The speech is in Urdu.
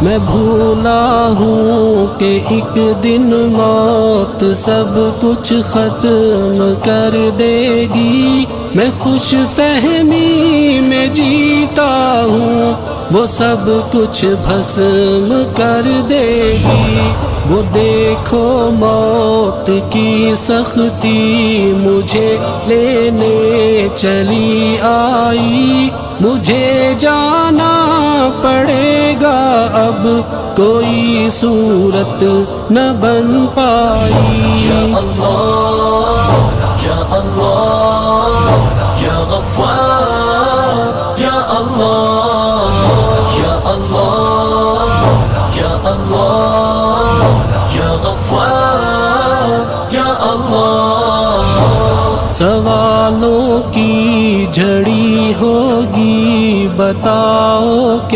میں بھولا ہوں کہ ایک دن موت سب کچھ ختم کر دے گی، میں خوش فہمی میں جیتا ہوں، وہ سب کچھ بھسم کر دے گی۔ وہ دیکھو موت کی سختی مجھے لینے چلی آئی، مجھے جانا پڑے گا اب کوئی صورت نہ بن پائی۔ یا اللہ یا اللہ یا غفار یا اللہ یا اللہ یا اللہ یا غفار یا اللہ۔ سوالوں کی جھڑی ہوگی، بتاؤ کیا